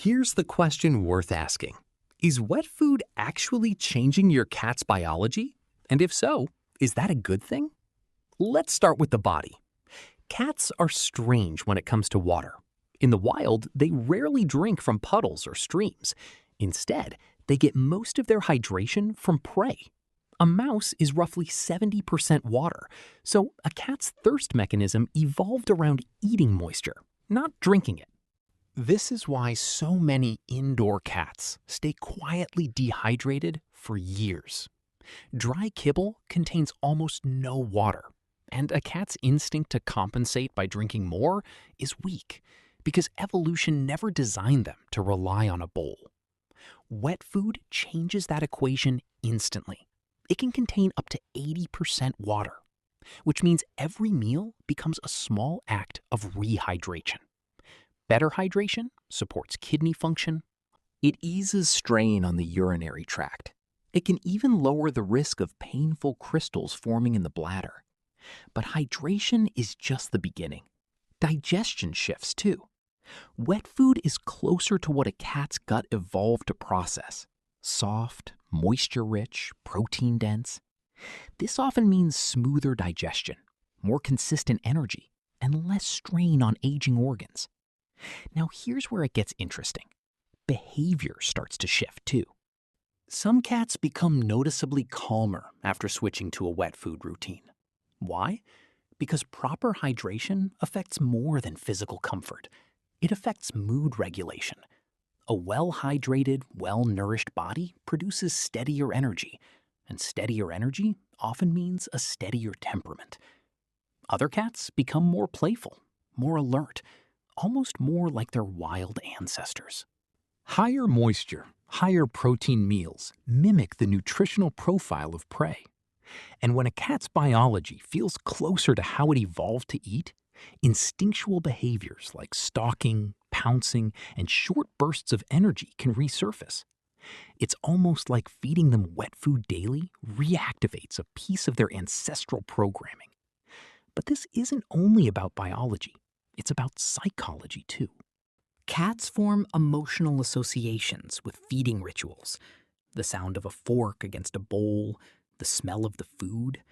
Here's the question worth asking. Is wet food actually changing your cat's biology? And if so, is that a good thing? Let's start with the body. Cats are strange when it comes to water. In the wild, they rarely drink from puddles or streams. Instead, they get most of their hydration from prey. A mouse is roughly 70% water, so a cat's thirst mechanism evolved around eating moisture, not drinking it. This is why so many indoor cats stay quietly dehydrated for years. Dry kibble contains almost no water, and a cat's instinct to compensate by drinking more is weak because evolution never designed them to rely on a bowl. Wet food changes that equation instantly. It can contain up to 80% water, which means every meal becomes a small act of rehydration. Better hydration supports kidney function. It eases strain on the urinary tract. It can even lower the risk of painful crystals forming in the bladder. But hydration is just the beginning. Digestion shifts too. Wet food is closer to what a cat's gut evolved to process. Soft, moisture-rich, protein-dense. This often means smoother digestion, more consistent energy, and less strain on aging organs. Now here's where it gets interesting. Behavior starts to shift too. Some cats become noticeably calmer after switching to a wet food routine. Why? Because proper hydration affects more than physical comfort. It affects mood regulation. A well-hydrated, well-nourished body produces steadier energy, and steadier energy often means a steadier temperament. Other cats become more playful, more alert, almost more like their wild ancestors. Higher moisture, higher protein meals mimic the nutritional profile of prey. And when a cat's biology feels closer to how it evolved to eat, instinctual behaviors like stalking, pouncing, and short bursts of energy can resurface. It's almost like feeding them wet food daily reactivates a piece of their ancestral programming. But this isn't only about biology. It's about psychology too. Cats form emotional associations with feeding rituals. The sound of a fork against a bowl, the smell of the food,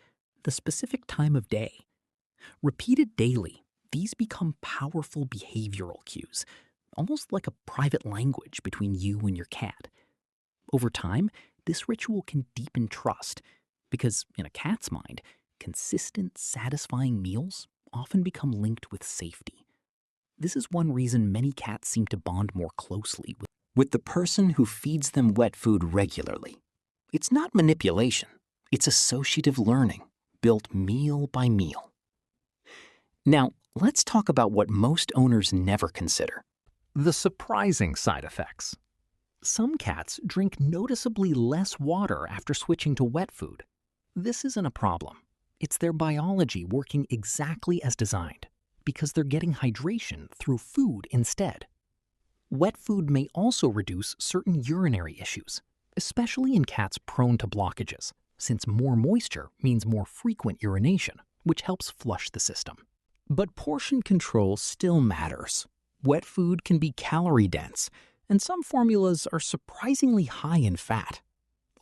the specific time of day. Repeated daily, these become powerful behavioral cues, almost like a private language between you and your cat. Over time, this ritual can deepen trust because, in a cat's mind, consistent, satisfying meals often become linked with safety. This is one reason many cats seem to bond more closely with the person who feeds them wet food regularly. It's not manipulation, it's associative learning, built meal by meal. Now, let's talk about what most owners never consider: the surprising side effects. Some cats drink noticeably less water after switching to wet food. This isn't a problem. It's their biology working exactly as designed, because they're getting hydration through food instead. Wet food may also reduce certain urinary issues, especially in cats prone to blockages, since more moisture means more frequent urination, which helps flush the system. But portion control still matters. Wet food can be calorie-dense, and some formulas are surprisingly high in fat.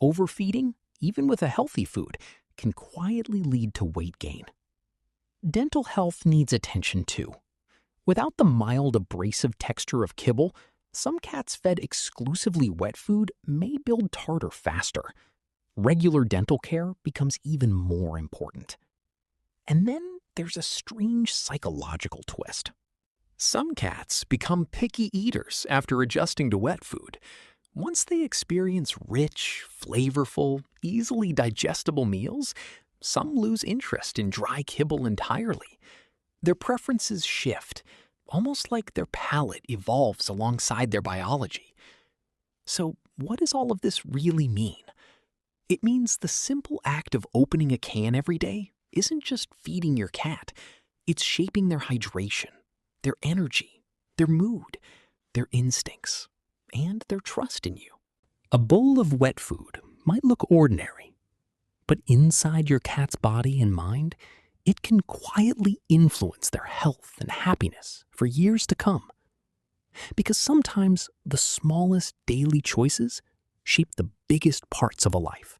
Overfeeding, even with a healthy food, can quietly lead to weight gain. Dental health needs attention too. Without the mild abrasive texture of kibble, some cats fed exclusively wet food may build tartar faster. Regular dental care becomes even more important. And then there's a strange psychological twist. Some cats become picky eaters after adjusting to wet food. Once they experience rich, flavorful, easily digestible meals, some lose interest in dry kibble entirely. Their preferences shift, almost like their palate evolves alongside their biology. So, what does all of this really mean? It means the simple act of opening a can every day isn't just feeding your cat. It's shaping their hydration, their energy, their mood, their instincts, and their trust in you. A bowl of wet food might look ordinary, but inside your cat's body and mind, it can quietly influence their health and happiness for years to come. Because sometimes the smallest daily choices shape the biggest parts of a life.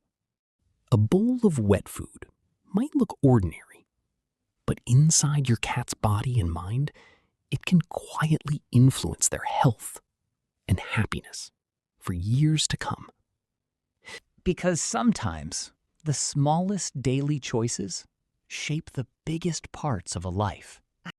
A bowl of wet food might look ordinary, but inside your cat's body and mind, it can quietly influence their health and happiness for years to come. Because sometimes the smallest daily choices shape the biggest parts of a life.